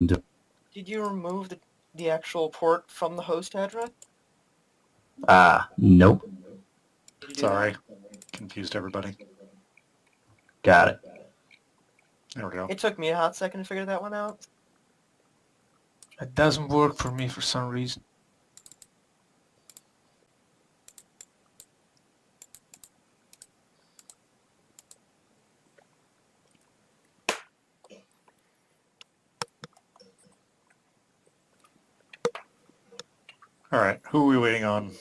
Did you remove the actual port from the host address? Nope. Did you do Sorry. that? Confused everybody. Got it. There we go. It took me a hot second to figure that one out. It doesn't work for me for some reason. All right. Who are we waiting on?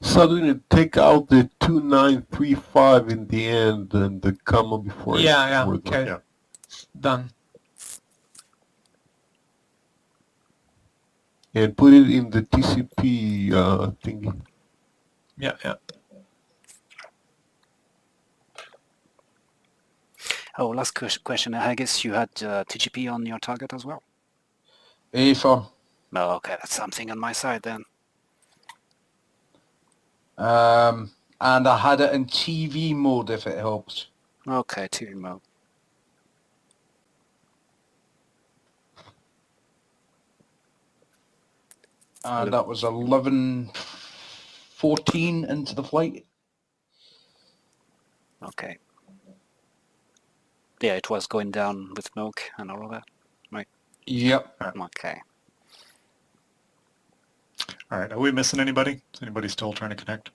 Suddenly take out the 2935 in the end and the comma before Yeah, before okay. Yeah. Done. and put it in the TCP thingy. Yeah. Oh, last question. I guess you had TGP on your target as well? A4. No, okay, that's something on my side then. And I had it in TV mode if it helps. Okay, TV mode. And that was 11:14 into the flight. Okay. Yeah, it was going down with milk and all of that. Yep. Okay. All right. Are we missing anybody? Is anybody still trying to connect?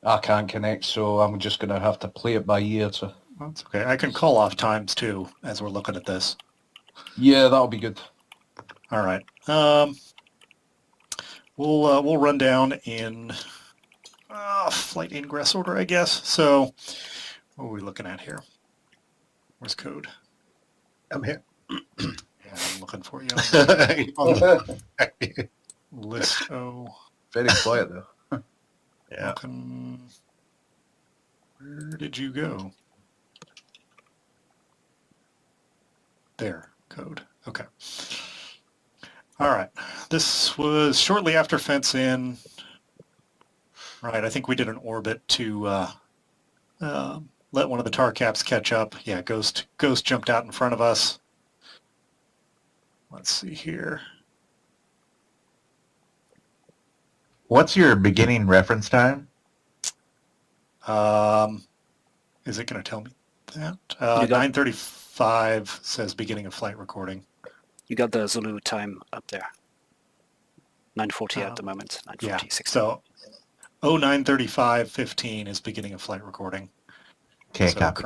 I can't connect, so I'm just going to have to play it by ear. So. That's okay. I can call off times too as we're looking at this. Yeah, that'll be good. All right. We'll run down in flight ingress order, I guess. So what are we looking at here? Where's code? I'm here. Yeah, I'm looking for you. List O. Very quiet though. Yeah. Looking. Where did you go? There, code. Okay. All right. This was shortly after fence in. Right. I think we did an orbit to let one of the tar caps catch up. Yeah, Ghost jumped out in front of us. Let's see here. What's your beginning reference time? Is it going to tell me that? You got- 9:35 says beginning of flight recording. You got the Zulu time up there. 9:40 at the moment. 9:40, Yeah. 16. So 09:35:15 is beginning of flight recording. Okay, So copy.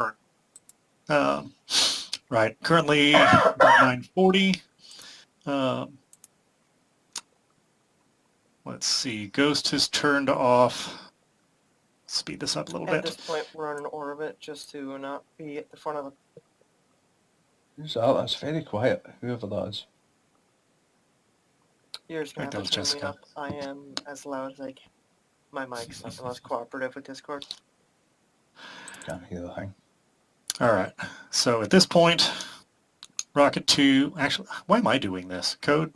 Right. Currently about 9:40. Let's see. Ghost has turned off. Speed this up a little At bit. this point, we're on an orbit just to not be at the front of the... Who's that? That's very quiet, whoever that is. Yours I think that was Jessica. Up. I am as loud as I can. My mic's not the most cooperative with Discord. Can't hear the thing. All right. So at this point, Rocket 2... Actually, why am I doing this? Code?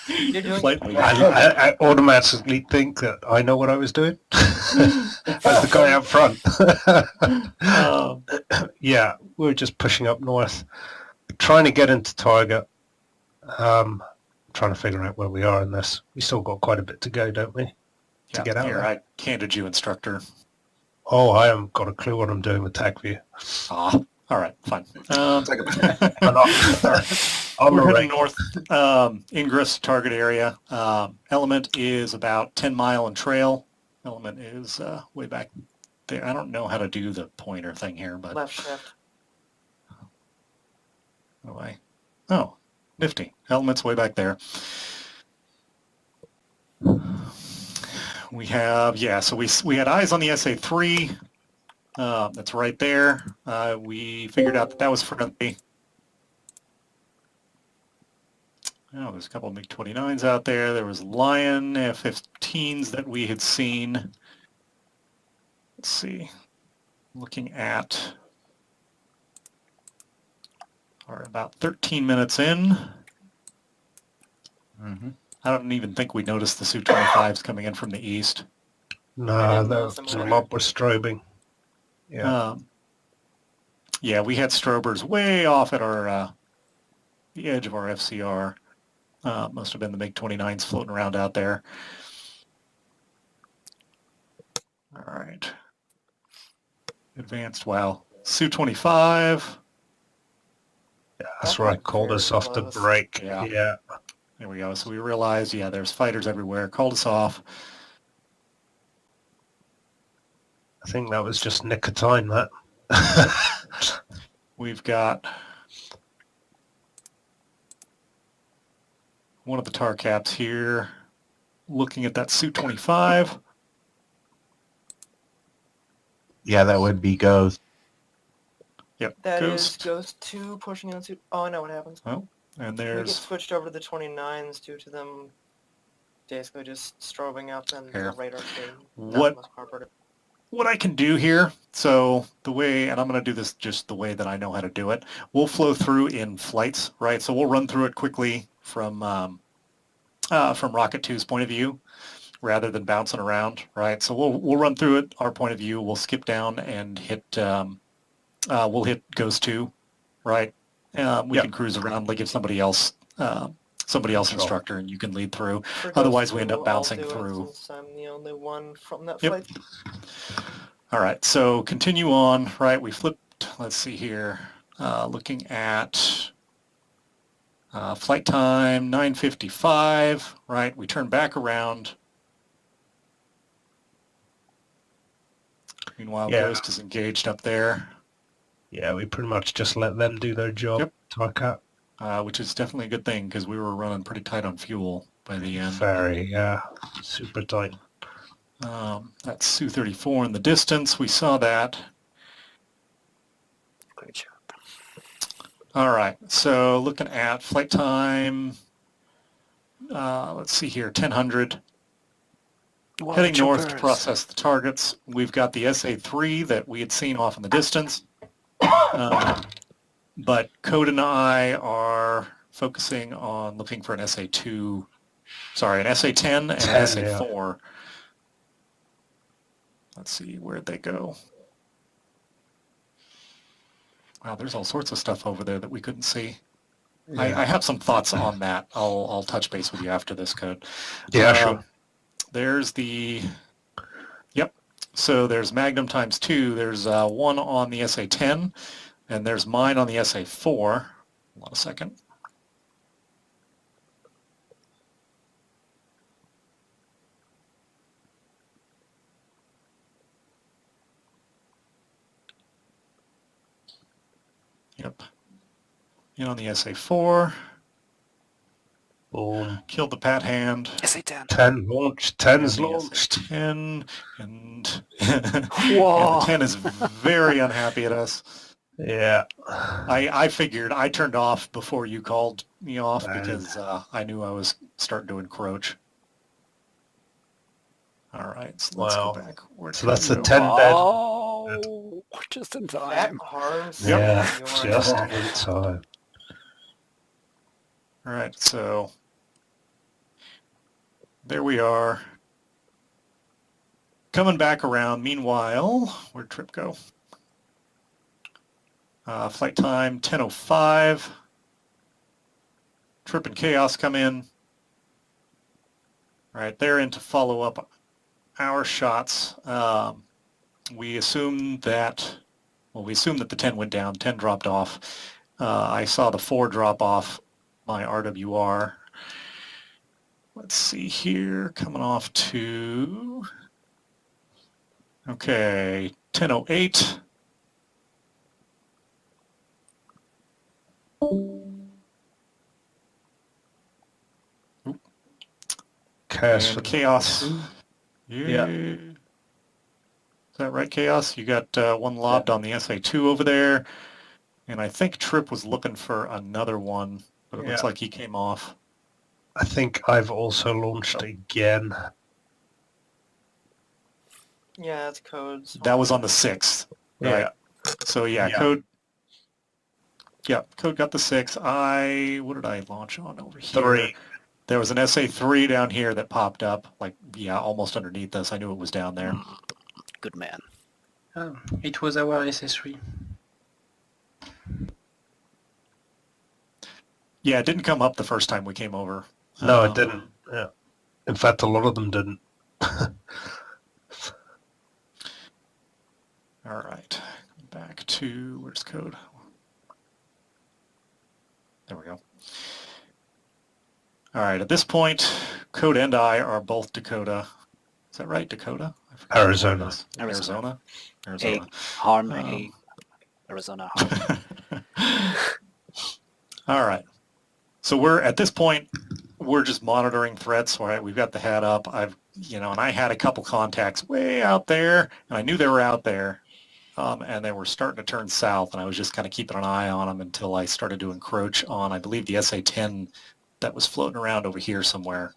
You're doing Flight I automatically think that I know what I was doing. As the guy up front. Yeah, we're just pushing up north, trying to get into target. Trying to figure out where we are in this. We still got quite a bit to go, don't we? To get out here, there. I handed you instructor. Oh, I haven't got a clue what I'm doing with TACView. All right, fine. I'm We're already- heading north, ingress target area. Element is about 10 mile in trail. Element is way back there. I don't know how to do the pointer thing here, but... left shift. Oh, nifty. Element's way back there. We have, so we had eyes on the SA-3. That's right there. We figured out that was friendly. Oh, there's a couple of MiG-29s out there. There was Lion F-15s that we had seen. Let's see. Looking at... We're about 13 minutes in. Mm-hmm. I don't even think we noticed the Su-25s coming in from the east. No, didn't notice the them mob was strobing. Yeah. Yeah, we had strobers way off at our the edge of our FCR. Must have been the MiG-29s floating around out there. All right. Advanced, wow. Su-25. Yeah, that's Oh, right. Called very us off the close. break. Yeah. Yeah. There we go. So we realized, yeah, there's fighters everywhere. Called us off. I think that was just nick of time, that. We've got one of the tar caps here looking at that Su-25. Yeah, that would be Ghost. Yep, That is Ghost. Ghost 2 pushing into... Oh, I know what happens. Oh, and We get there's switched over to the 29s due to them basically just strobing up and Here. the radar being What- not most cooperative. what I can do here. So the way, and I'm going to do this just the way that I know how to do it. We'll flow through in flights, right? So we'll run through it quickly from Rocket 2's point of view, rather than bouncing around, right? So we'll run through it, our point of view. We'll skip down and hit we'll hit Ghost 2, right? We Yep. can cruise around, like if somebody else Sure. instructor, and you can lead through. For Ghost Otherwise, we end 2, up bouncing I'll do it through. since I'm the only one from that Yep. flight. All right, so continue on, right? We flipped, let's see here, looking at flight time 9:55, right? We turn back around. Meanwhile, Yeah. Ghost is engaged up there, Yeah, we pretty much just let them do their job. Yep. Tarkat. which is definitely a good thing because we were running pretty tight on fuel by the end. Very, yeah. Super tight. That's Su-34 in the distance. We saw that. Great job. All right, so looking at flight time, let's see here, 1000. Wow, Heading north to choppers. process the targets. We've got the SA-3 that we had seen off in the distance. But Code and I are focusing on looking for an SA-2, sorry, an SA-10 and an 10, SA-4. Let's see, where'd they go? Wow, there's all sorts of stuff over there that we couldn't see. I have some thoughts on that. I'll touch base with you after this, Code. Yeah, sure. There's the, yep. So there's Magnum times 2. There's one on the SA-10, and there's mine on the SA-4. Hold on a second. Yep. In on the SA-4. Boom. Killed the Pat Hand. SA-10. 10 launched. 10's And the launched. 10 and, and Whoa. the 10 is very unhappy at us. Yeah. I figured I turned off before you called me off Man. because I knew I was starting to encroach. All right, so let's Wow. go back. Where So did that's we the go? 10 dead. Oh, just in That time. harms Yeah, you just are- in time. All right, so there we are. Coming back around. Meanwhile, where'd Trip go? Flight time 10:05. Trip and Chaos come in. All right, they're in to follow up our shots. We assume that, well, we assume that the 10 went down, 10 dropped off. I saw the 4 drop off my RWR. Let's see here, coming off to, okay, 10:08. Chaos. And Chaos. Yeah. Is that right, Chaos? You got one lobbed on the SA-2 over there. And I think Trip was looking for another one, but it looks Yeah. like he came off. I think I've also launched again. Yeah, it's codes. That was on the 6th. Right. Yeah. So yeah, Yeah. Code. Yeah, Code got the 6. What did I launch on over here? 3. There was an SA3 down here that popped up, like, yeah, almost underneath us. I knew it was down there. Good man. It was our SS3. Yeah, it didn't come up the first time we came over. No, it didn't. Yeah. In fact, a lot of them didn't. All right, back to, where's code? There we go. All right, at this point, Code and I are both Dakota. Is that right, Dakota? I forget what Arizona. it is. Arizona. Arizona. Harm, Arizona harm. All right. So we're, at this point, we're just monitoring threats, right? We've got the hat up. And I had a couple contacts way out there, and I knew they were out there. And they were starting to turn south, and I was just kind of keeping an eye on them until I started to encroach on, I believe, the SA-10 that was floating around over here somewhere.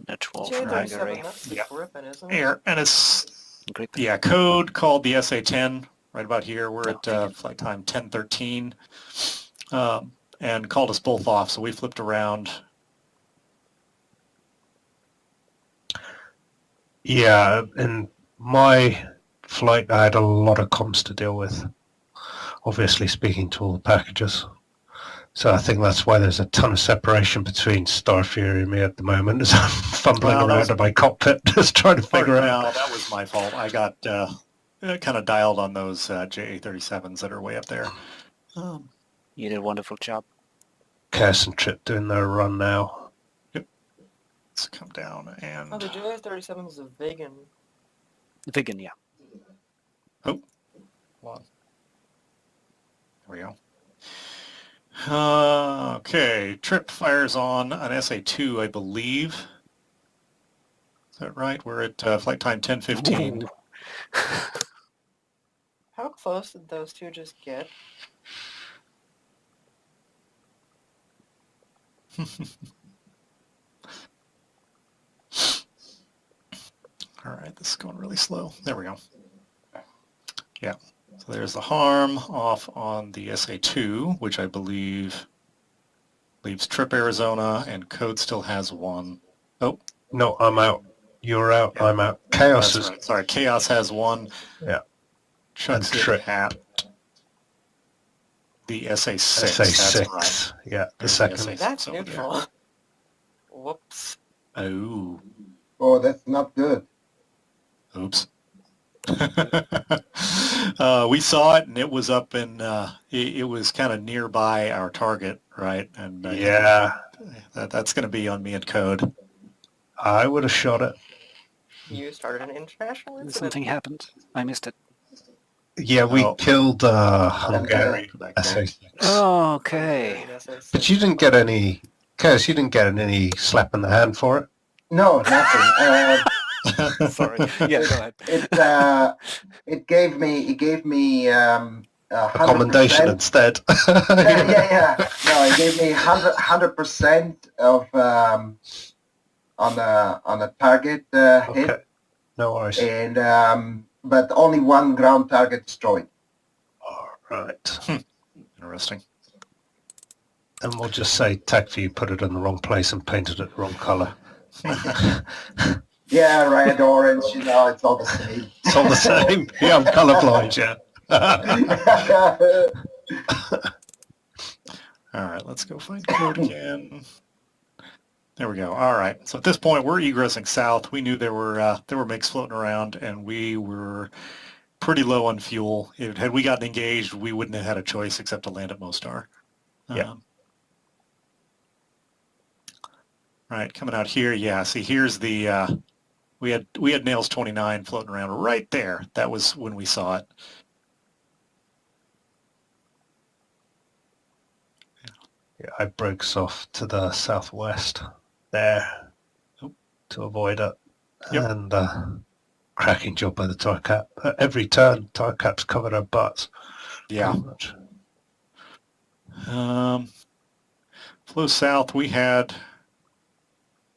No 12 J for 37, Hungary. that's the Yeah. Griffin, isn't it? Here, and it's, Great. yeah, code called the SA-10 right about here. We're at Okay. flight time 1013, and called us both off, so we flipped around. Yeah, in my flight, I had a lot of comms to deal with. Obviously, speaking to all the packages. So I think that's why there's a ton of separation between Starfury and me at the moment, as I'm fumbling Well, that around was- in my cockpit, just trying to figure out. No, that was my fault. I got kind of dialed on those JA-37s that are way up there. You did a wonderful job. Chaos and Trip doing their run now. Let's come down and... Oh, the JA-37 is a vegan. Vegan, yeah. Hold on. There we go. Okay, Trip fires on an SA-2, I believe. Is that right? We're at flight time 10:15. Ooh. How close did those two just get? All right, this is going really slow. There we go. Yeah, so there's the harm off on the SA-2, which I believe leaves Trip Arizona, and Code still has one. Oh, No, I'm out. You're out. Yeah. I'm out. Chaos that's is right. Sorry, Chaos has one. Yeah. Chuck's And it Trip. at the SA-6. SA6. That's right. Yeah, the There's second. SA6 That's over there. neutral. Whoops. Oh, Oh, that's not good. oops. We saw it, and it was up in, it was kind of nearby our target, right? And Yeah, that's going to be on me and Code. I would have shot it. You started an international incident. Something happened. I missed it. Yeah, we Oh. killed Hungary. SA6. Oh, okay. But you didn't get any, Chaos, you didn't get any slap in the hand for it. No, nothing. Sorry. Yeah, go ahead. It gave me A commendation 100%. instead. Yeah. No, it gave me 100% of on a target hit, Okay, no worries. and but only one ground target destroyed. All right. Interesting. And we'll just say TechView put it in the wrong place and painted it the wrong color. Yeah, red, orange, it's all the same. It's all the same. Yeah, I'm colorblind, yeah. All right, let's go find Code again. There we go. All right. So at this point, we're egressing south. We knew there were MiGs floating around, and we were pretty low on fuel. Had we gotten engaged, we wouldn't have had a choice except to land at Mostar. Yeah. All right, coming out here. Yeah. See, here's the we had Nails 29 floating around right there. That was when we saw it. Yeah, I brakes off to the southwest there to avoid it. Yep. And cracking job by the tire cap. At every turn, tire caps covered our butts. Yeah. Pretty much. Flow south. We had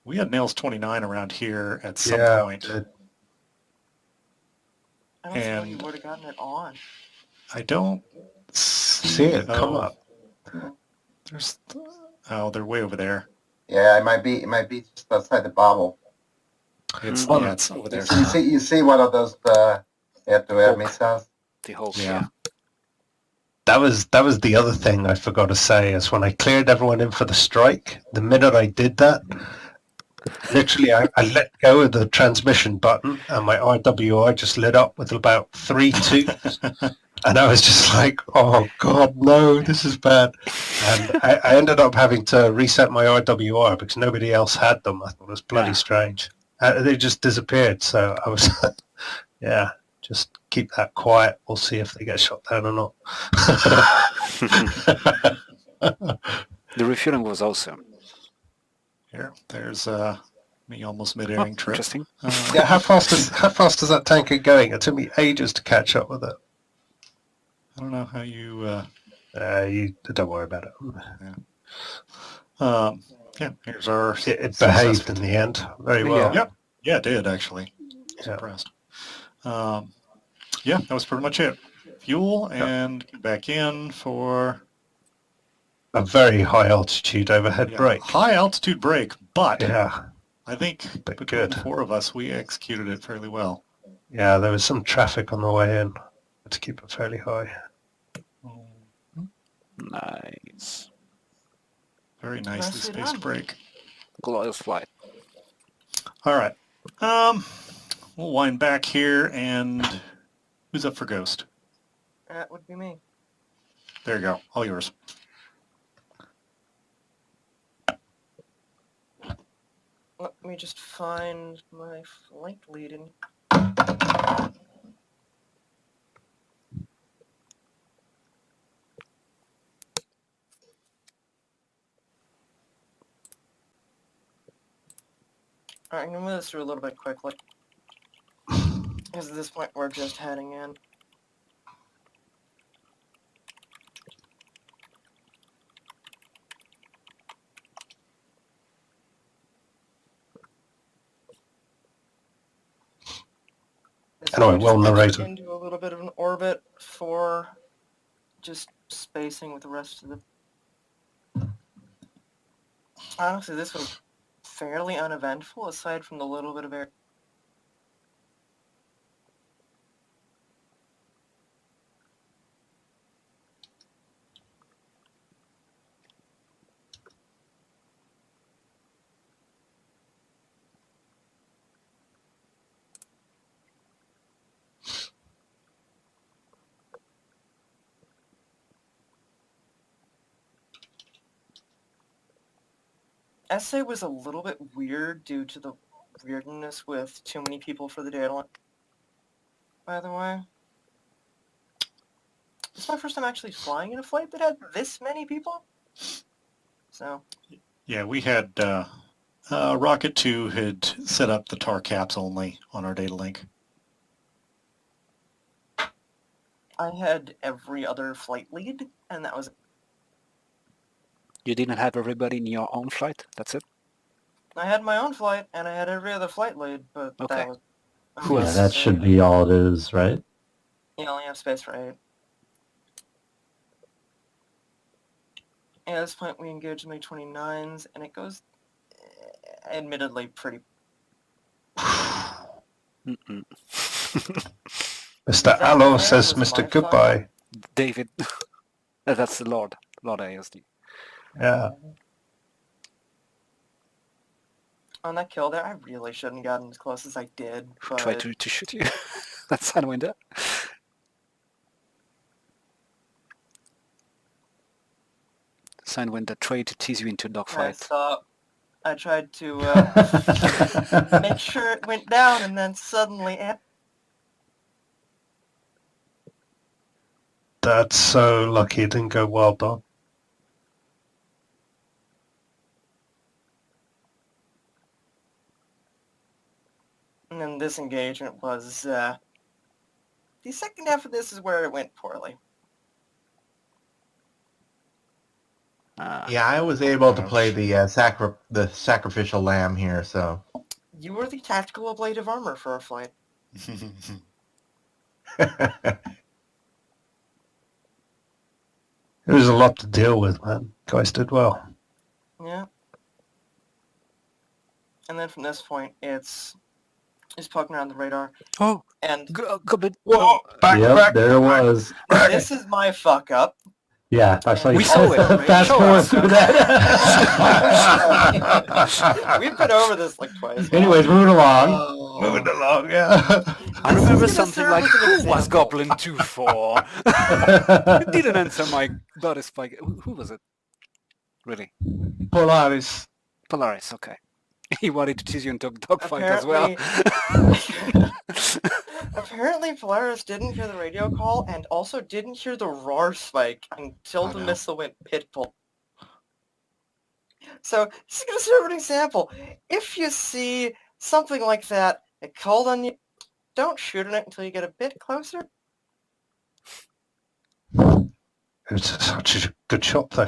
Nails 29 around here at some Yeah, point. it- I don't see how you And- would have gotten it on. I don't See it come oh, up. There's... Oh, they're way over there. Yeah, it might be just outside the bubble. It's over You there. see one of those air-to-air Hawk. missiles. The Hawk, Yeah. yeah. That was the other thing I forgot to say is when I cleared everyone in for the strike, the minute I did that, literally I let go of the transmission button and my RWI just lit up with about 3 twos. And I was just like, oh God, no, this is bad. And I ended up having to reset my RWR because nobody else had them. I thought it was bloody strange. They just disappeared. So I was, yeah, just keep that quiet. We'll see if they get shot down or not. The refueling was awesome. Here, there's me almost mid-airing trip. Interesting. Yeah, how fast is that tanker going? It took me ages to catch up with it. I don't know how you... You don't worry about it. yeah, here's our... It behaved in the end very well. Yep. Yeah, it did, actually. Yeah. Impressed. Yeah, that was pretty much it. Fuel and get back in for... A very high altitude overhead brake. High altitude brake, but Yeah, I think but between good. the 4 of us, we executed it fairly well. Yeah, there was some traffic on the way in. Had to keep it fairly high. Nice. Very nicely Nicely spaced done. brake. Glorious flight. All right. We'll wind back here, and who's up for Ghost? That would be me. There you go. All yours. Let me just find my flight lead-in. Alright, I'm gonna move this through a little bit quickly. Because at this point we're just heading in. Anyway, well narrated. Into a little bit of an orbit for just spacing with the rest of the... Honestly, this was fairly uneventful aside from the little bit of air. Essay was a little bit weird due to the weirdness with too many people for the data line. By the way. It's my first time actually flying in a flight that had this many people. So. Yeah, we had... Rocket 2 had set up the tar caps only on our data link. I had every other flight lead, and that was it. You didn't have everybody in your own flight? That's it? I had my own flight, and I had every other flight lead, but Okay. that was... Who else? That should be all it is, right? You only have space for 8. And at this point, we engage the MiG-29s, and it goes, admittedly, pretty... Mm-mm. Mr. That Allo there says was Mr. my Goodbye. David. That's the Lord. Lord ASD. Yeah. On that kill there, I really shouldn't have gotten as close as I did, but... Try to shoot you. That's Sidewinder. Sidewinder tried to tease you into a dogfight. Stop. I tried to make sure it went down, and then suddenly... That's so lucky it didn't go well, dog. And then this engagement was, the second half of this is where it went poorly. Yeah, I was able to play the sacrificial lamb here, so. You were the tactical ablative armor for a flight. It was a lot to deal with, man. Guys did well. Yeah. And then from this point, it's just poking around the radar. Oh, And good. Whoa! Back, Yep, back. there it was. this is my fuck up. Yeah, I saw you. We saw it. Fast Show forward us. through that. We've been over this like twice. now. Anyways, moving along. Moving along, yeah. I remember This is gonna something serve like, as an who was example. Goblin 2 for? Didn't answer my body spike. Who was it? Really? Polaris. Polaris, okay. He wanted to tease you into dogfight as well. Apparently Polaris didn't hear the radio call and also didn't hear the roar spike until the missile went pitbull. So this is going to serve an example. If you see something like that, it called on you, don't shoot at it until you get a bit closer. It's such a good shot, though.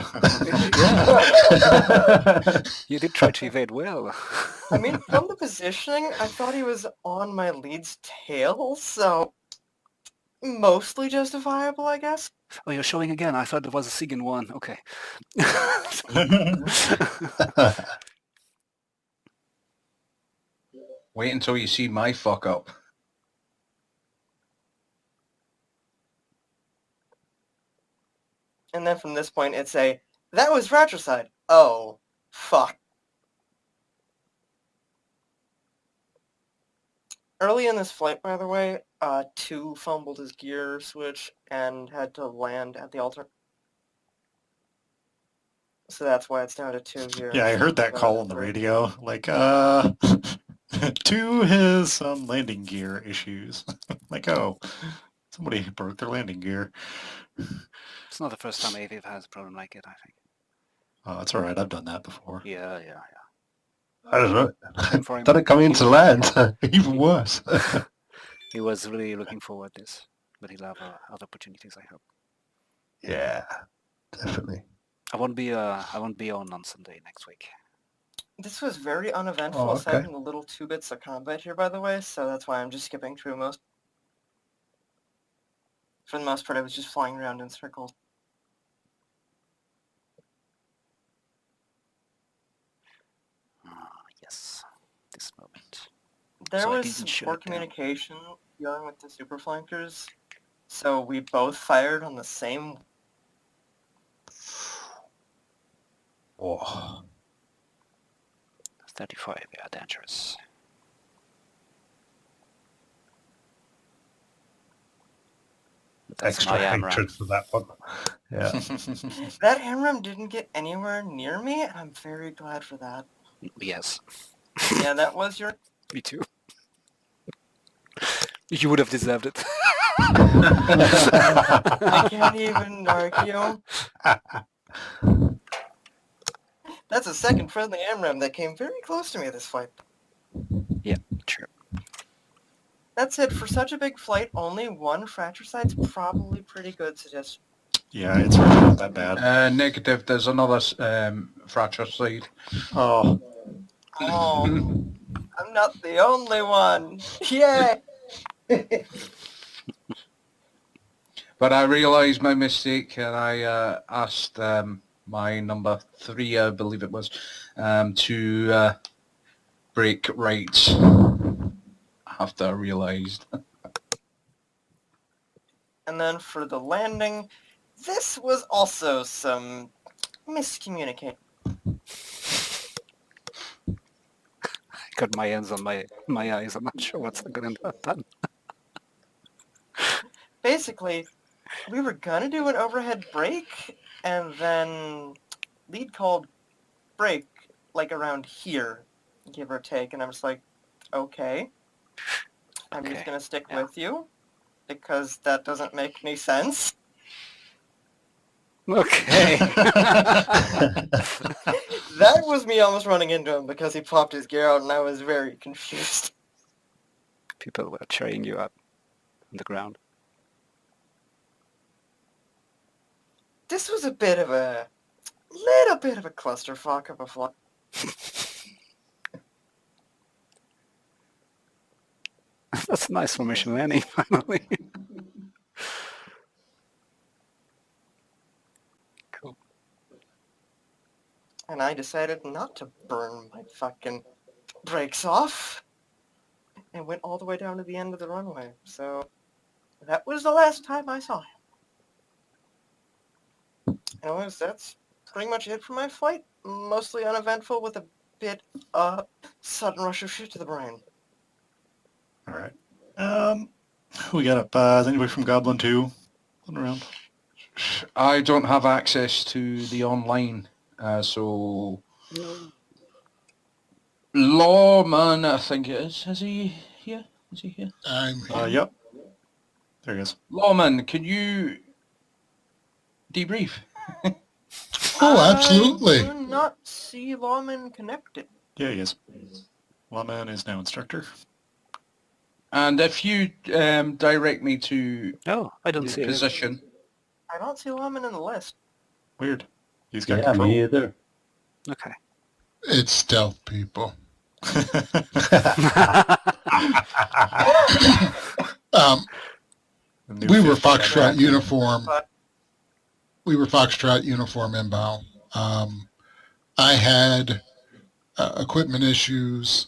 You did try to evade well. I mean, from the positioning, I thought he was on my lead's tail, so mostly justifiable, I guess. Oh, you're showing again. I thought it was a Sigan one. Okay. Wait until you see my fuck up. And then from this point, it's a, that was fratricide. Oh, fuck. Early in this flight, by the way, 2 fumbled his gear switch and had to land at the altar. So that's why it's down to 2 here. Yeah, I heard that call on the radio. Like, 2 has some landing gear issues. Like, oh, somebody broke their landing gear. It's not the first time AV has a problem like it, I think. Oh, that's all right. I've done that before. Yeah. I don't know. For him, Done it coming into land. Even worse. he was really looking forward to this, but he'll have other opportunities, I hope. Yeah, definitely. I won't be on Sunday next week. This was very uneventful, Oh, aside okay. from the little 2 bits of combat here, by the way, so that's why I'm just skipping through most. For the most part, I was just flying around in circles. Yes, this moment. There So I was didn't some shut poor it down. communication dealing with the super flankers, so we both fired on the same. Oh. 35, yeah, dangerous. That's Extra my AMRAAM. hatred for that one. Yeah. That AMRAAM didn't get anywhere near me, and I'm very glad for that. Yes, Yeah, that was your... me too. You would have deserved it. I can't even argue. That's a second friendly AMRAAM that came very close to me this fight. Yeah, true. That said, for such a big flight, only 1 fratricide's probably pretty good suggestion. Yeah, it's really not that bad. Negative, there's another fratricide. Oh, Oh, I'm not the only one. Yay! But I realised my mistake and I asked my number 3, I believe it was, to break right after I realised. And then for the landing, this was also some miscommunication. I got my hands on my eyes. I'm not sure what's going to happen. Basically, we were gonna do an overhead break, and then lead called break, like around here, give or take, and I'm just like, okay. I'm just gonna stick with you, because that doesn't make any sense. Okay. That was me almost running into him because he popped his gear out and I was very confused. People were cheering you up on the ground. This was a bit of a... little bit of a clusterfuck of a flight. That's nice formation landing, finally. Cool. and I decided not to burn my fucking brakes off and went all the way down to the end of the runway. So that was the last time I saw him. Anyways, that's pretty much it for my flight. Mostly uneventful with a bit sudden rush of shit to the brain. All right. Who we got up? Is anybody from Goblin 2 around? I don't have access to the online, so Lawman, I think it is. Is he here? Is he here? I'm here. Yep. There he is. Lawman, can you debrief? Oh, absolutely. I do not see Lawman connected. Yeah, he is. Lawman is now instructor. And if you direct me to Oh, I don't the see it. position. I don't see Lawman in the list. Weird. He's got Yeah, control. me either. Okay. It's stealth people. We were Foxtrot uniform. We were Foxtrot uniform inbound. I had equipment issues.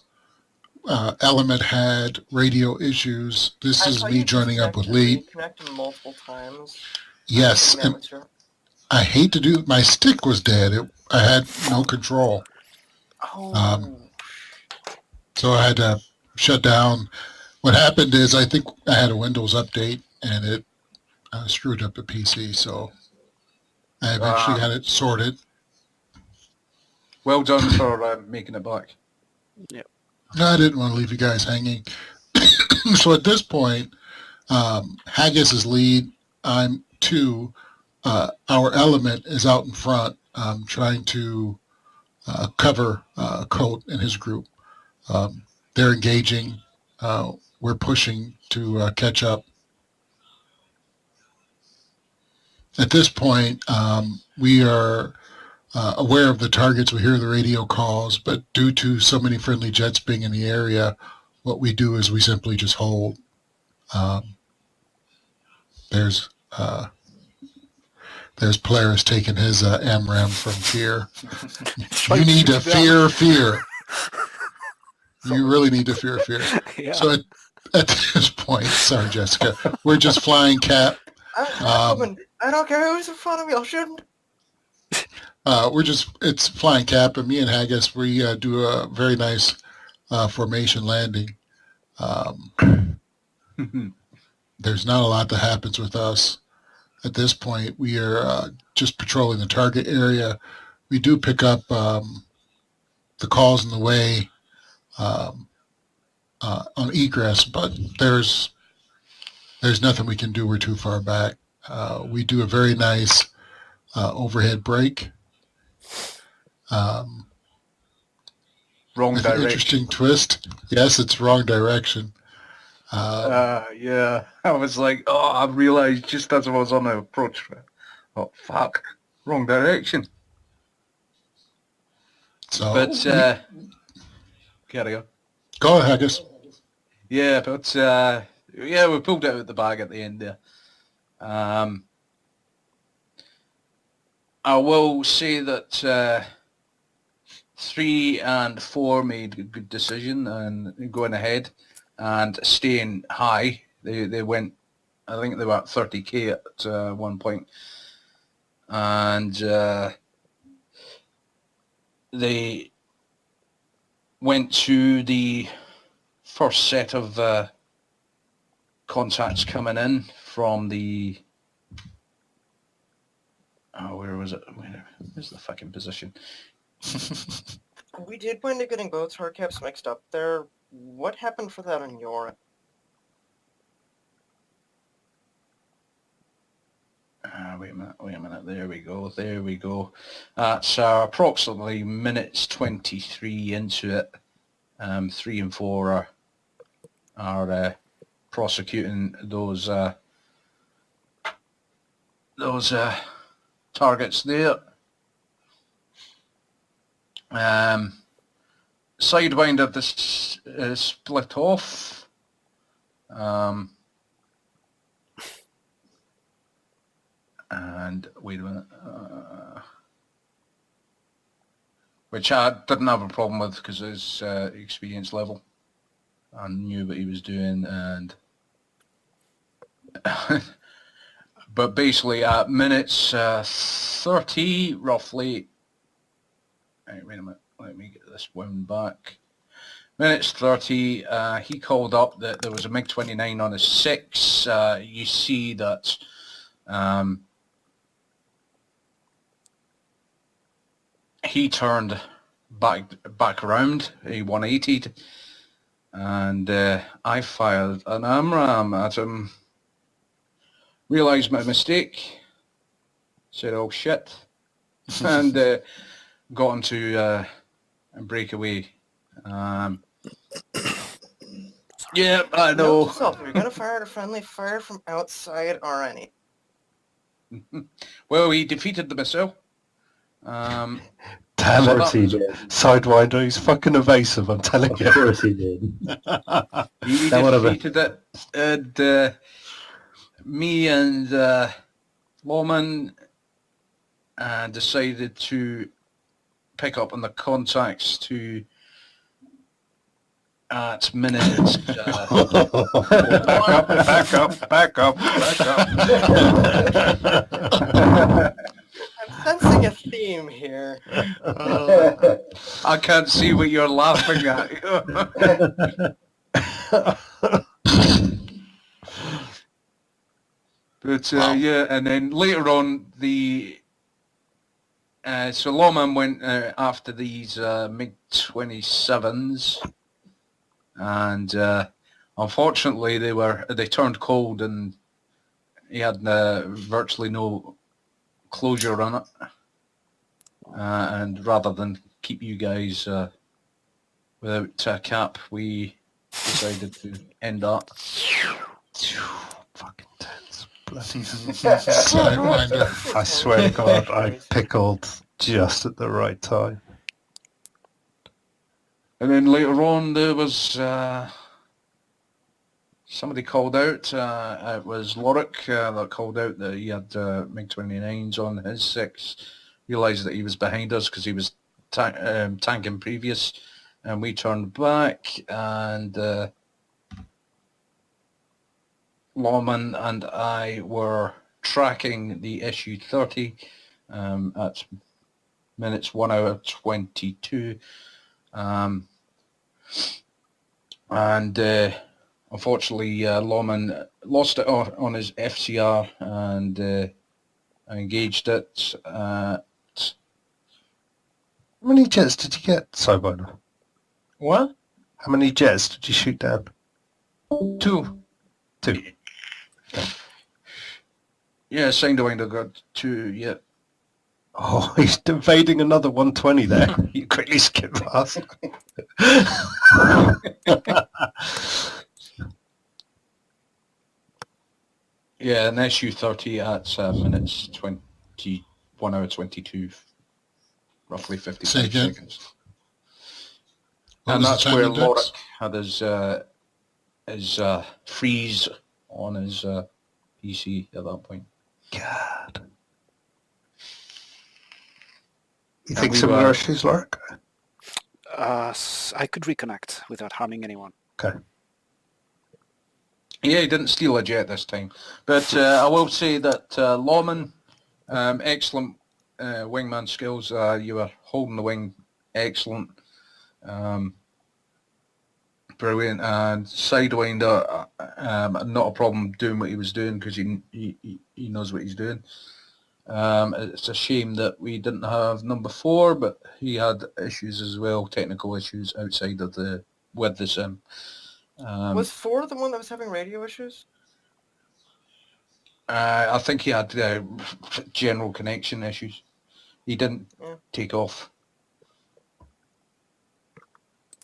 Element had radio issues. This is me joining up with Lee. You connected multiple times. Yes, and I hate to do. My stick was dead. I had no control. So I had to shut down. What happened is I think I had a Windows update and it screwed up the PC. So I eventually got it sorted. Well done for making it back. Yep. I didn't want to leave you guys hanging. So at this point, Haggis is lead. I'm 2. Our element is out in front trying to cover Colt and his group. They're engaging. We're pushing to catch up. At this point, we are aware of the targets. We hear the radio calls, but due to so many friendly jets being in the area, what we do is we simply just hold. There's Polaris taking his AMRAM from fear. You need to fear. You really need to fear. Yeah. So at this point, sorry, Jessica, we're just flying cap. I don't care who's in front of me. I'll shoot him. It's flying cap, and me and Haggis, we do a very nice formation landing. There's not a lot that happens with us. At this point, we are just patrolling the target area. We do pick up the calls in the way on egress, but there's nothing we can do. We're too far back. We do a very nice overhead break. Wrong With direction. an interesting twist. Yes, it's wrong direction. Yeah, I was like, I realised just as I was on the approach. Oh, fuck. Wrong direction. So, but, carry on. Go ahead, Haggis. Yeah, but, yeah, we pulled it out of the bag at the end there. I will say that 3 and 4 made a good decision and going ahead and staying high. They went, I think they were at 30k at one point. And they went to the first set of contacts coming in from the... Oh, where was it? Where's the fucking position? We did wind up getting both hard caps mixed up there. What happened for that on your end? Wait a minute. There we go. That's approximately minutes 23 into it. 3 and 4 are prosecuting those targets there. Sidewinder this split off. And wait a minute. which I didn't have a problem with because of his experience level. I knew what he was doing, and but basically at minutes 30 roughly. Right, wait a minute, let me get this wound back. Minutes 30, he called up that there was a MiG-29 on his 6. You see that he turned back around, he 180'd, and I fired an AMRAAM at him. Realised my mistake, said, oh shit, and got him to break away. Yeah, I know. Note to self, if you're gonna fire at a friendly, fire from outside RNE. Well, he defeated the missile. Damn So it, that he was- did. Sidewinder, he's fucking evasive, I'm telling Of you. course he did. He That would have been- defeated it, and me and Lawman decided to pick up on the contacts to at minutes. Back up. I'm sensing a theme here. I can't see what you're laughing at. But yeah, and then later on, so Lawman went after these MiG-27s, and unfortunately they turned cold, and he had virtually no closure on it. And rather than keep you guys without a cap, we decided to end that. Fucking tense. Bloody Sidewinder. I swear to God, I pickled just at the right time. And then later on, there was somebody called out. It was Lorik that called out that he had MiG-29s on his 6. Realised that he was behind us because he was tanking previous, and we turned back, and Lawman and I were tracking the Su-30 at minutes 1 hour 22. And unfortunately, Lawman lost it on his FCR and engaged it. How many jets did you get, Sidewinder? What? How many jets did you shoot down? 2. Yeah, Sidewinder got 2, yeah. Oh, he's evading another 120 there. You quickly skip past. Yeah, an Su-30 at minutes 1 hour 22, roughly 55 Say again? seconds. What And was the that's time where index? Lorik had his freeze on his PC at that point. God. You And think we similar were- issues, Lorik? I could reconnect without harming anyone. Okay. Yeah, he didn't steal a jet this time. But I will say that Lawman, excellent wingman skills. You were holding the wing excellent. Brilliant. And Sidewinder, not a problem doing what he was doing because he knows what he's doing. It's a shame that we didn't have number 4, but he had issues as well, technical issues outside of with the sim. Was 4 the one that was having radio issues? I think he had general connection issues. He didn't Yeah. take off.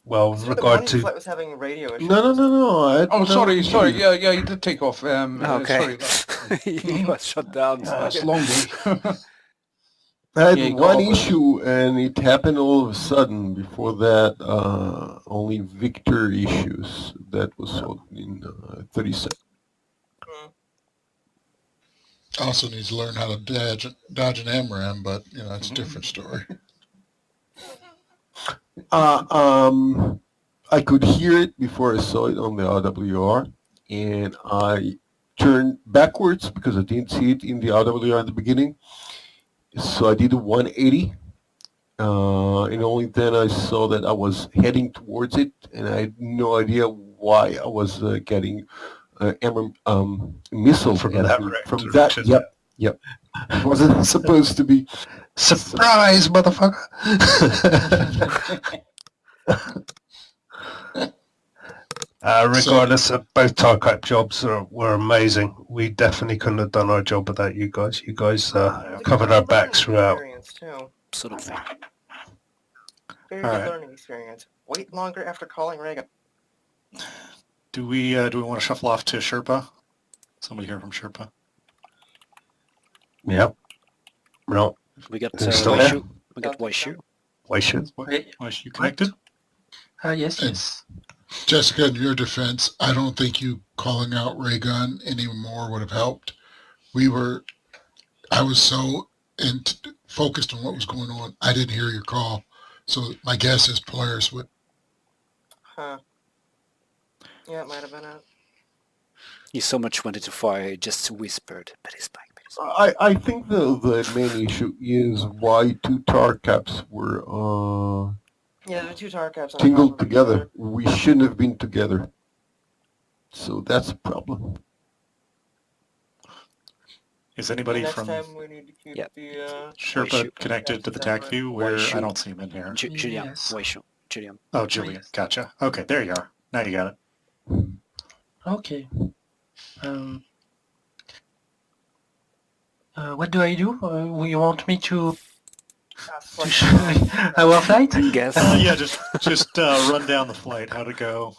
Well, So with the regard one to... flight was having radio issues. No. Oh, sorry. Yeah, he did take off. Okay. Sorry, He was shut down. that's long day. I had Yeah, he got one off with- issue, and it happened all of a sudden. Before that, only Victor issues. That was in 37. Also needs to learn how to dodge an AMRAAM, but you know that's a different story. I could hear it before I saw it on the RWR, and I turned backwards because I didn't see it in the RWR at the beginning. So I did a 180, and only then I saw that I was heading towards it, and I had no idea why I was getting missiles From at that me. From direction. that, yep. It wasn't supposed to be. Surprise, motherfucker! Regardless, both Tarkite jobs were amazing. We definitely couldn't have done our job without you guys. You guys covered our backs throughout. Too. Absolutely. Very All good right. learning experience. Wait longer after calling Reagan. Do we want to shuffle off to Sherpa? Somebody here from Sherpa. Yep. No. We got Still there? Waishu. We got Waishu. Waishu. Was you connected? Yes, yes. Jessica, in your defense, I don't think you calling out ray gun anymore would have helped. I was so focused on what was going on, I didn't hear your call. So my guess is Polaris would. Huh. Yeah, it might have been it. He so much wanted to fire, he just whispered, but he's back. I think the main issue is why two tar caps were Yeah, the two tar caps. tingled together. We shouldn't have been together. So that's a problem. Is anybody Next from time we need to keep the Sherpa Waishu. connected to the TAC view? Where Waishu. I don't see him in here. Julian, Yes. Waishu. Julian. Oh, Julian. Gotcha. Okay, there you are. Now you got it. Okay. What do I do? You want me to show our flight? I guess. Yeah, just run down the flight. How'd it go?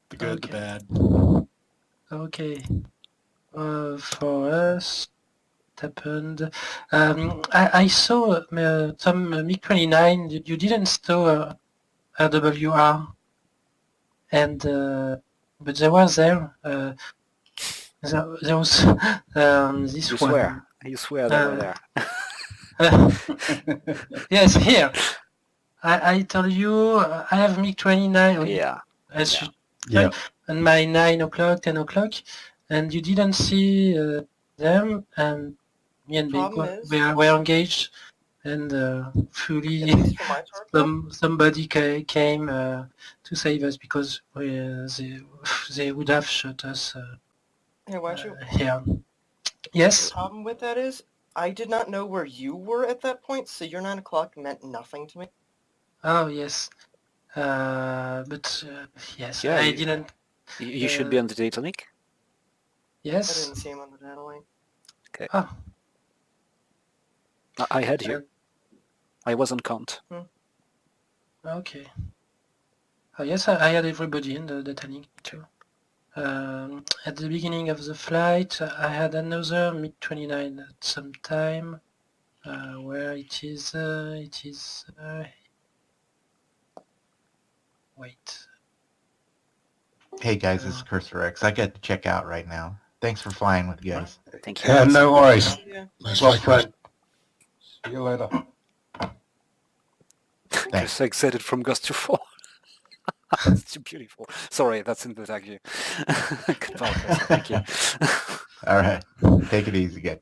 The good, the bad. Okay. For us, it happened. I saw some MiG-29. You didn't store RWR, and but there was there was this You one. swear. You swear they were there. Yes, here. I told you I have MiG-29. Yeah. As Yeah. Yeah. And my 9 o'clock, 10 o'clock, and you didn't see them, and me and Problem Big is- were engaged, and fully At least for my tar cap. somebody came to save us because they would have shot us Hey, why don't you? here. The Yes. problem with that is, I did not know where you were at that point, so your 9 o'clock meant nothing to me. Oh yes. But yes, Yeah, I you- didn't. You should be on the data link. I Yes. didn't see him on the data link. Oh, I had you. I was on count. okay. Oh, yes, I had everybody in the data link too. At the beginning of the flight, I had another MiG-29 at some time, where it is, wait. Hey guys, it's Cursor X. I got to check out right now. Thanks for flying with you guys. Thank you. Yeah, no worries. Yeah. Nice Well flight, played. See you later. Just excited from Ghost to 4. That's too beautiful. Sorry, that's in the tag view. Goodbye, Chris. Thank you. All right, take it easy, guys.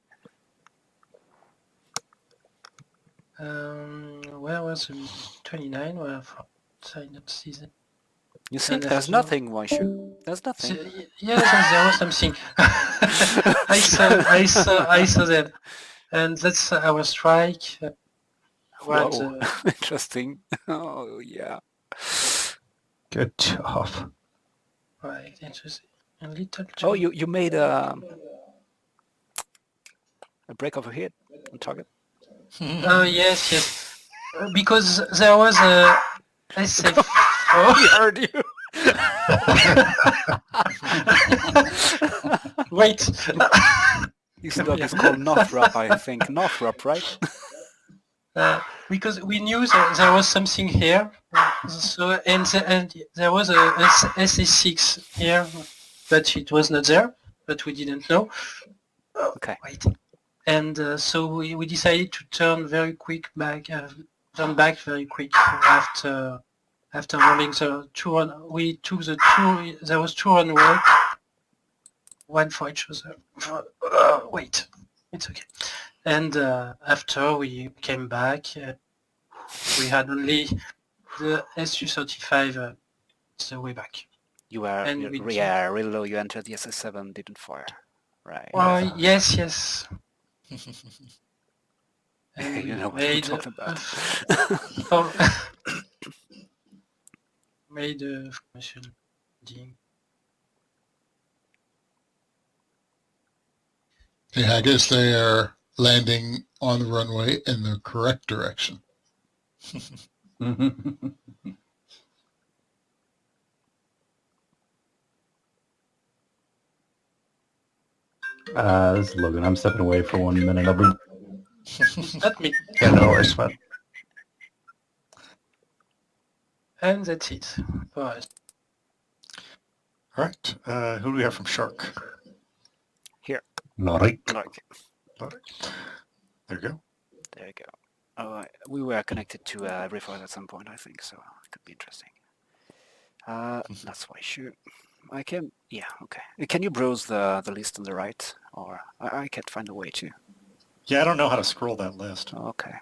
Where was the MiG-29? Where I not see them. You think And there's after- nothing, why should? There's nothing. Yes, there was something. I saw them, and that's our strike. What? Whoa. Interesting. Oh, yeah. Good job. Right, interesting. A little. Oh, you made a break over here on target? Oh yes. Because there was a SF. He heard you. Wait. This dog is called Northrop, I think. Northrop, right? Because we knew that there was something here, so and there was a SS6 here, but it was not there. But we didn't know. Okay. Wait. And so we decided to turn very quick back turned back very quick after rolling the two run. We took the two. There was two runway, one for each other. Wait, it's okay. And after we came back, we had only the Su-35 the way back. You were And we really low. You entered the SS7, didn't fire, right? Yes. And You we know what I'm made talking about. made a formation landing. Yeah, I guess they are landing on the runway in the correct direction. This is Logan. I'm stepping away for 1 minute. I'll be... Not me. Yeah, no worries, man. And that's it for us. All right. Who do we have from Shark? Here. Norik. There you go. There you go. Oh, we were connected to Debrief at some point, I think, so it could be interesting. That's why shoot. I can, yeah, okay. Can you browse the list on the right? Or I can't find a way to. Yeah, I don't know how to scroll that list. Okay.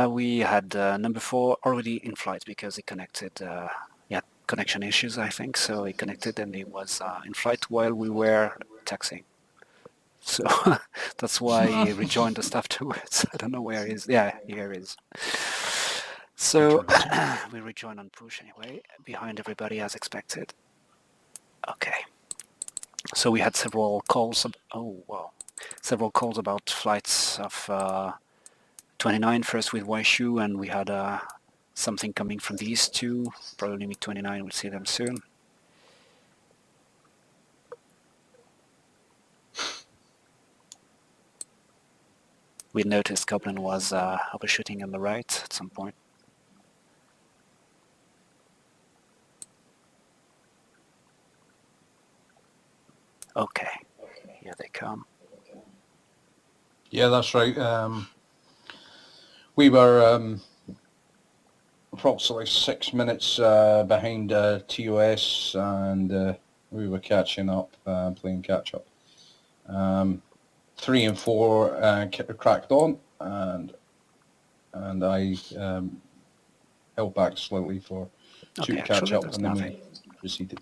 We had number 4 already in flight because he connected, connection issues, I think. So he connected and he was in flight while we were taxiing. So that's why he rejoined us afterwards. I don't know where he is. Yeah, here he is. So we rejoin on push anyway, behind everybody as expected. Okay. So we had several calls. Several calls about flights of 29 first with Waishu, and we had something coming from these two. Probably MiG-29. We'll see them soon. We noticed Goblin was overshooting on the right at some point. Okay, here they come. Yeah, that's right. We were approximately 6 minutes behind TOS, and we were catching up, playing catch up. 3 and 4 cracked on, and I held back slightly for two to catch up, and then we proceeded.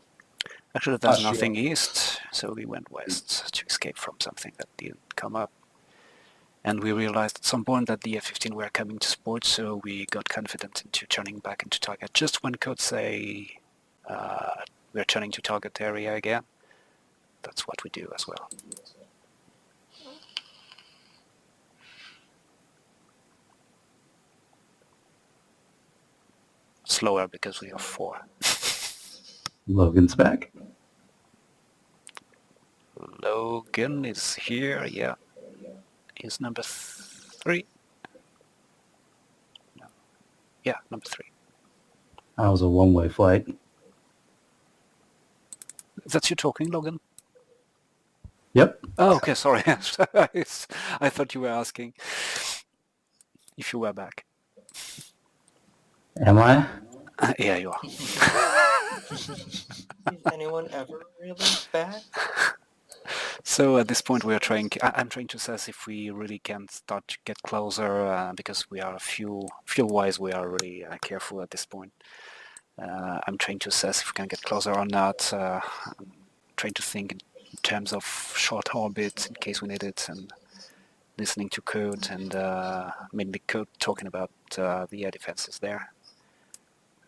Actually, there's nothing east, so we went west to escape from something that didn't come up. And we realized at some point that the F-15 were coming to support, so we got confident into turning back into target. Just when code say we're turning to target area again, that's what we do as well. Slower because we are 4. Logan's back. Logan is here, yeah. He's number 3. No. Yeah, number 3. That was a one-way flight. That's you talking, Logan? Yep. Oh, okay, sorry. I thought you were asking if you were back. Am I? Yeah, you are. Is anyone ever really back? So at this point we are trying, I'm trying to assess if we really can start to get closer because we are fuel-wise we are really careful at this point. I'm trying to assess if we can get closer or not. I'm trying to think in terms of short orbit in case we need it, and listening to code and mainly code talking about the air defenses there.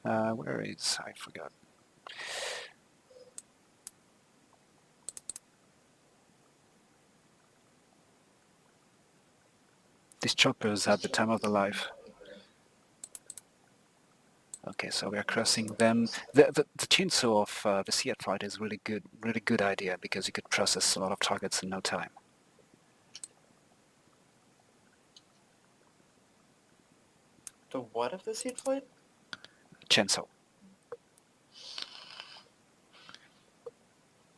Where is, I forgot. These choppers had the time of their life. Okay, so we are crossing them. The chainsaw of the Seat fight is really good idea because you could process a lot of targets in no time. The what of the seed flight? Chainsaw.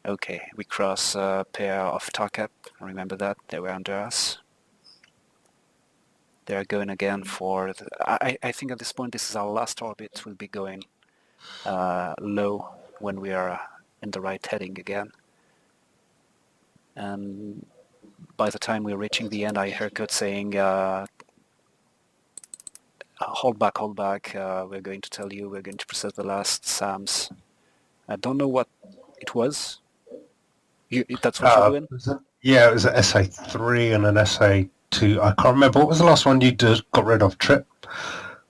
Okay, we cross a pair of target. Remember that they were under us. they're going again for... I think at this point this is our last orbit. We'll be going low when we are in the right heading again. And by the time we're reaching the end, I heard Kurt saying, hold back, we're going to tell you, we're going to preset the last SAMs. I don't know what it was. That's what you're doing? Yeah, it was an SA3 and an SA2. I can't remember. What was the last one you just got rid of, Trip?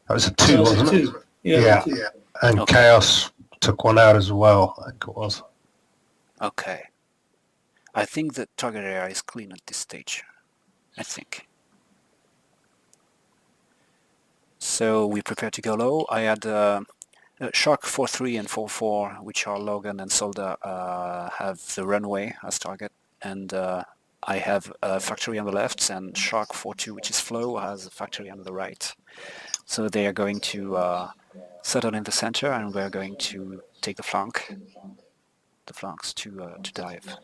That was a 2, wasn't it? Yeah. And Okay. Chaos took one out as well, I think it was. Okay. I think the target area is clean at this stage. I think. So we prepare to go low. I had Shark 4-3 and 4-4, which are Logan and Solda, have the runway as target. And I have a factory on the left, and Shark 4-2, which is Flow, has a factory on the right. So they are going to settle in the center, and we're going to take the flanks to dive.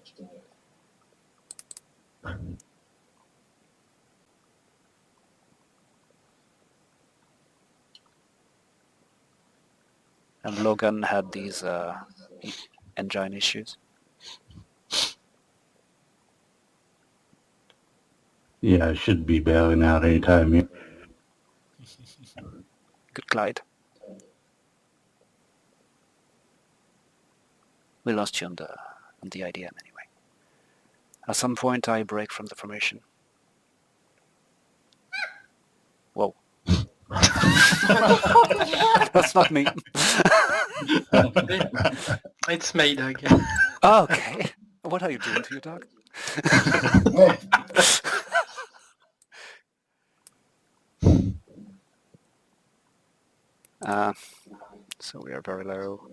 And Logan had these engine issues. Yeah, I should be bailing out anytime here. Good glide. We lost you on the IDM anyway. At some point I break from the formation. Whoa. That's not me. It's my dog. Oh, okay. What are you doing to your dog? So we are very low.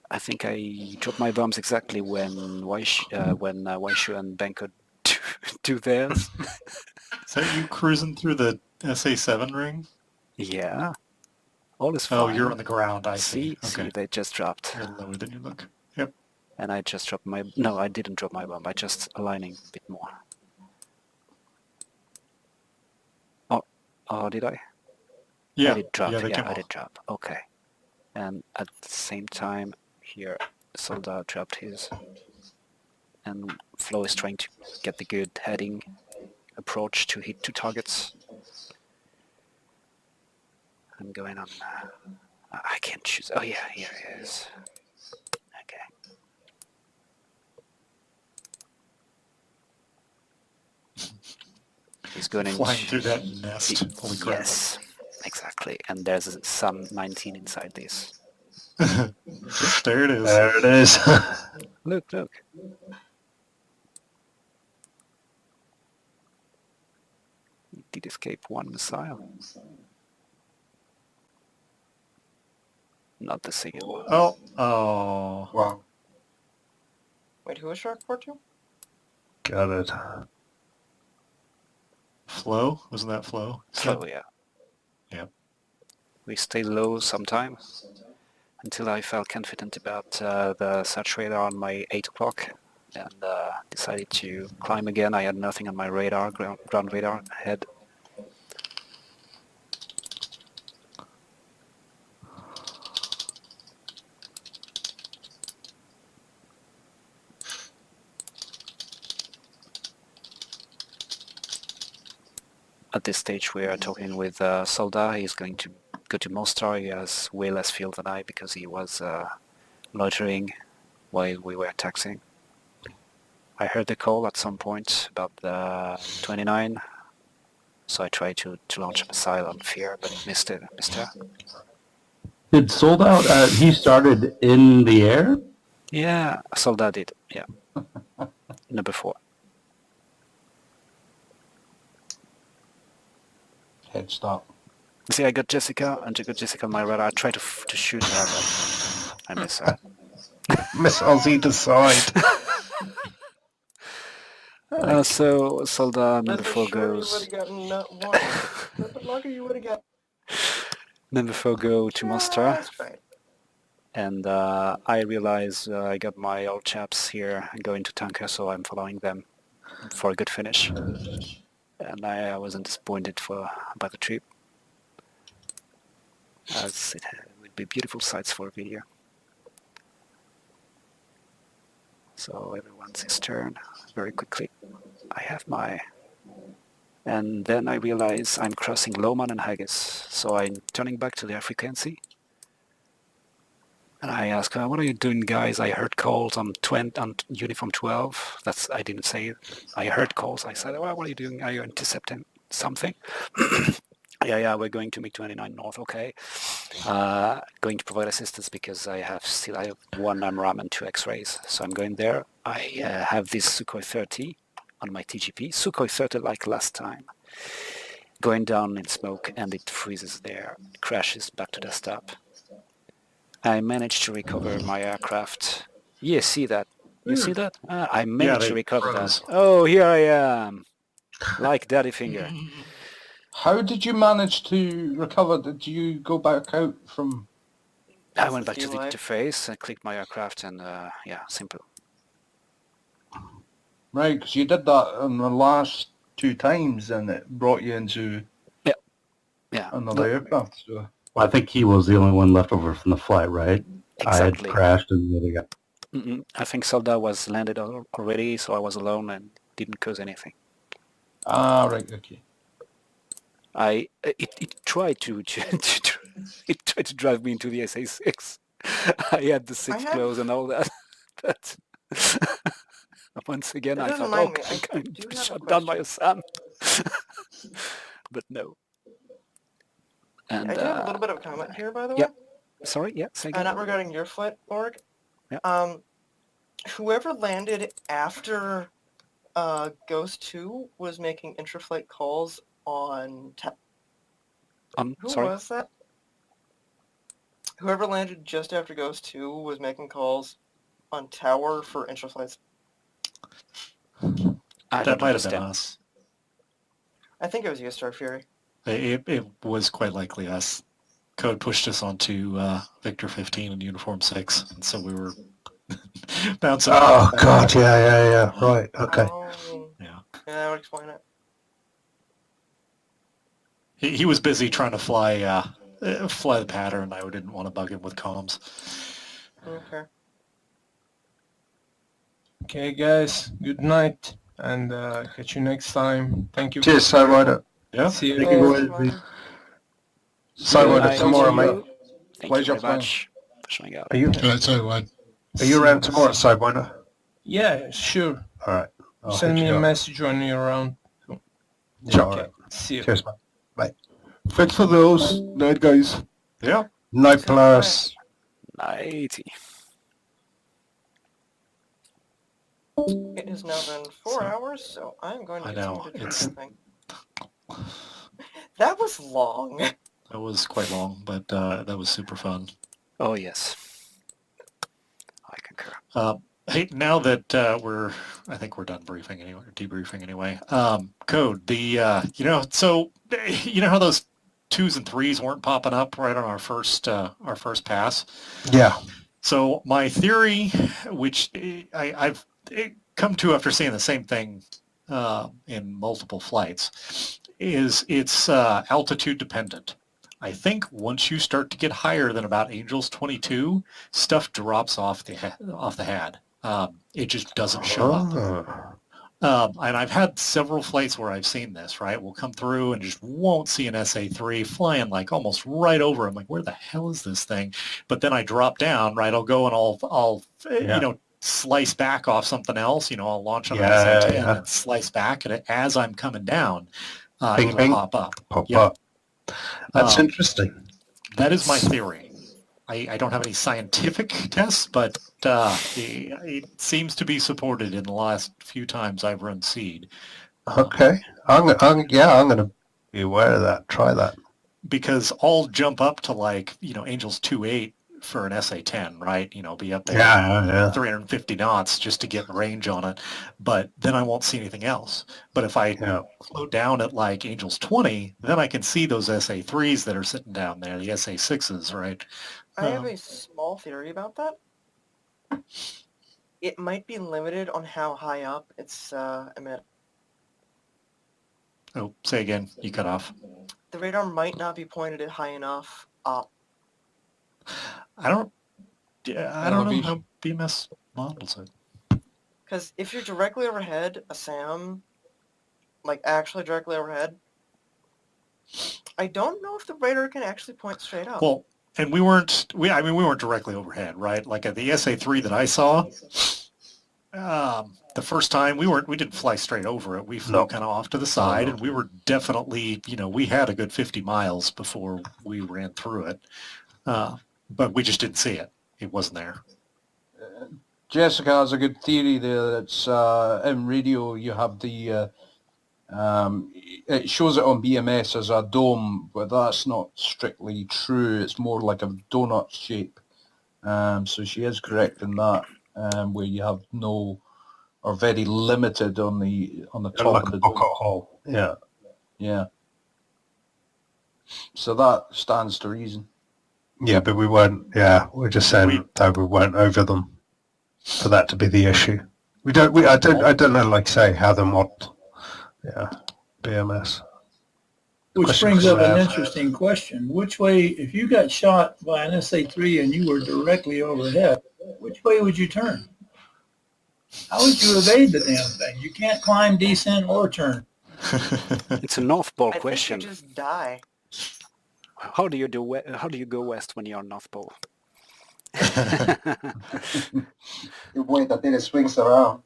I think I dropped my bombs exactly when Waishu and Benko do theirs. Is that you cruising through the SA7 ring? Yeah. All is fine. Oh, you're on the ground, I see. See, they just dropped. You're lower than you look. Yep. And I just dropped my... No, I didn't drop my bomb. I just aligning a bit more. Oh, did I? Yeah. I did drop. Yeah, I did drop. Okay. And at the same time, here, Soldat dropped his. And Flo is trying to get the good heading approach to hit 2 targets. I'm going on... I can't choose... Oh yeah, here it is. Okay. He's going flying through that nest. Holy crap. Yes, exactly. And there's some 19 inside this. There it is. There it is. Look. He did escape 1 missile. Not the second one. Oh. Wow. Wait, who was Shark 4-2? Got it. Flow? Wasn't that Flow? So yeah. Yep. We stayed low sometime until I felt confident about the search radar on my 8 o'clock and decided to climb again. I had nothing on my radar, ground radar ahead. At this stage we are talking with Solda. He's going to go to Mostar. He has way less fuel than I because he was loitering while we were taxiing. I heard the call at some point about the 29, so I tried to launch a missile on Fear, but missed her. Did Sold Out, he started in the air? Yeah, Solda did, yeah. Number 4. Head stop. See, I got Jessica, and I got Jessica on my radar. I tried to shoot her, but I miss her. Missiles either side. So Solda number 4 You goes. would have gotten one. A little bit longer, you would have got... Number 4 go to Monster, That's right. and I realize I got my old chaps here going to tanker, so I'm following them for a good finish. and I wasn't disappointed by the trip, as it would be beautiful sights for a video. So everyone's his turn very quickly. I have my... And then I realize I'm crossing Lohman and Haggis. So I'm turning back to the African Sea. And I ask, what are you doing, guys? I heard calls on uniform 12. I didn't say it. I heard calls. I said, well, what are you doing? Are you intercepting something? Yeah, we're going to MiG-29 North, okay. Going to provide assistance because I have one AMRAAM and 2 X-rays. So I'm going there. I have this Sukhoi 30 on my TGP. Sukhoi 30 like last time. Going down in smoke and it freezes there. It crashes back to desktop. I managed to recover my aircraft. You see that? You see that? I managed to recover that. Oh, here I am. Like Daddy Finger. How did you manage to recover? Did you go back out from... I went back to the interface and clicked my aircraft and yeah, simple. Right, because you did that on the last 2 times and it brought you into another aircraft. So. I think he was the only one left over from the flight, right? Exactly. I had crashed and the other guy. I think Solda was landed already, so I was alone and didn't cause anything. Ah, right, okay. It tried to it tried to drive me into the SA6. I had the 6 close and all that, but once again I thought, I'm going to be shot down by a SAM. But no. And, I do have a little bit of a comment here, by the way. Yep. Sorry, yeah, say again. Not regarding your flight, Borg. Yeah. Whoever landed after Ghost 2 was making intra-flight calls on... Who was that? Whoever landed just after Ghost 2 was making calls on Tower for intra-flights. That might have been us. I think it was you, Star Fury. It was quite likely us. Code pushed us onto Victor 15 and Uniform 6, and so we were bouncing. Oh, God, yeah. Right, okay. Yeah, that would explain it. He was busy trying to fly the pattern. I didn't want to bug him with comms. Okay. Okay, guys. Good night, and catch you next time. Thank you. Cheers, Sidewinder. Yeah. See you. Sidewinder tomorrow, mate. Thank you very much for showing up. Are you around tomorrow, Sidewinder? Yeah, sure. All right. Send me a message when you're around. Sure. Okay. See you. Cheers, man. Bye. Thanks for those. Night, guys. Yeah. Night, Polaris. Nighty. It has now been 4 hours, so I'm going to continue to do something. That was long. That was quite long, but that was super fun. Oh, yes. I concur. Hey, now that I think we're done briefing anyway, or debriefing anyway. Code, so you know how those 2s and 3s weren't popping up right on our first pass? Yeah. So my theory, which I've come to after seeing the same thing in multiple flights, is it's altitude dependent. I think once you start to get higher than about Angels 22, stuff drops off the HAD. It just doesn't show up. And I've had several flights where I've seen this, right? We'll come through and just won't see an SA3 flying like almost right over. I'm like, where the hell is this thing? But then I drop down, right? I'll go and I'll slice back off something else. I'll launch on an SA10 and slice back. And as I'm coming down, it'll pop up. Pop up. That's interesting. That is my theory. I don't have any scientific tests, but it seems to be supported in the last few times I've run seed. Okay. I'm going to be aware of that. Try that. Because I'll jump up to Angels 2.8 for an SA-10, right? Be up there 350 knots just to get range on it. But then I won't see anything else. But if I slow down at Angels 20, then I can see those SA-3s that are sitting down there, the SA-6s, right? I have a small theory about that. It might be limited on how high up it's emitted. Oh, say again. You cut off. The radar might not be pointed at high enough up. I don't know how BMS models it. Because if you're directly overhead, a SAM, like actually directly overhead, I don't know if the radar can actually point straight up. Well, and we weren't directly overhead, right? Like at the SA3 that I saw, the first time we didn't fly straight over it. We flew kind of off to the side, and we were definitely, we had a good 50 miles before we ran through it. But we just didn't see it. It wasn't there. Jessica has a good theory there. That's in radio you have the it shows it on BMS as a dome, but that's not strictly true. It's more like a donut shape. So she is correct in that, where you have no or very limited on the top Like of a the bucket dome. hole. Yeah. Yeah. So that stands to reason. Yeah, but we weren't. Yeah, we're just saying that we weren't over them for that to be the issue. We don't. I don't know. Like say how the mod. Yeah, BMS. Which Question brings for up an Rav. interesting question. Which way, if you got shot by an SA-3 and you were directly overhead, which way would you turn? How would you evade the damn thing? You can't climb, descend, or turn. It's a North Pole I question. think you just die. How do you go west when you're on North Pole? You wait until it swings around.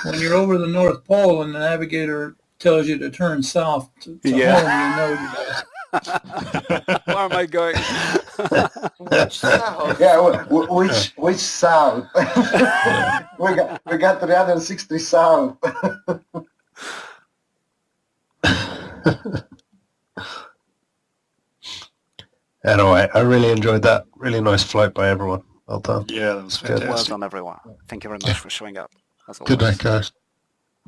When you're over the North Pole and the navigator tells you to turn south to home, you know Where am I going? Which south? Yeah, which south? we got 360 south. Anyway, I really enjoyed that. Really nice flight by everyone. Well done. Yeah, that was Good. Well fantastic. done, everyone. Thank you very much for showing up. As Good always. night, guys.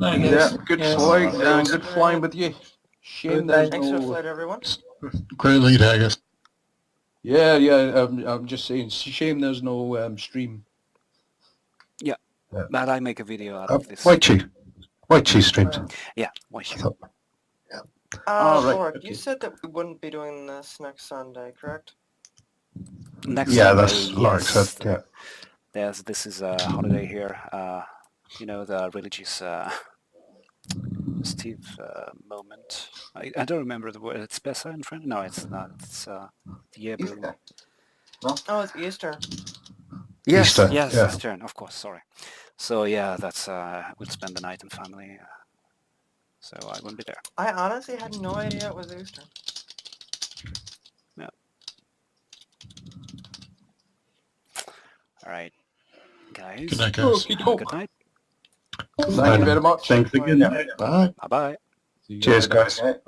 I Yeah, guess. good Yes. flight and good flying with you. Shame there's Thanks for the no. flight, everyone. Great lead, Haggis. Yeah. I'm just saying. Shame there's no stream. But I make a video out of this. White Chi streams. Yeah, why should All right, Lord, okay. you said that we wouldn't be doing this next Sunday, correct? Next Yeah, Sunday, that's like yes. said. Yeah. This is a holiday here. The religious Steve moment. I don't remember the word. It's Pessa in French? No, it's not. It's Diablo. Easter. Oh, it's Easter. Yes, Easter, yes, yeah. Easter. Of course. Sorry. So yeah, that's we'll spend the night in family. So I won't be there. I honestly had no idea it was Easter. All right, guys. Good night, guys. Good night. Thank you very much. Thanks again. Bye. Bye bye. See you Cheers, later. guys. Okay.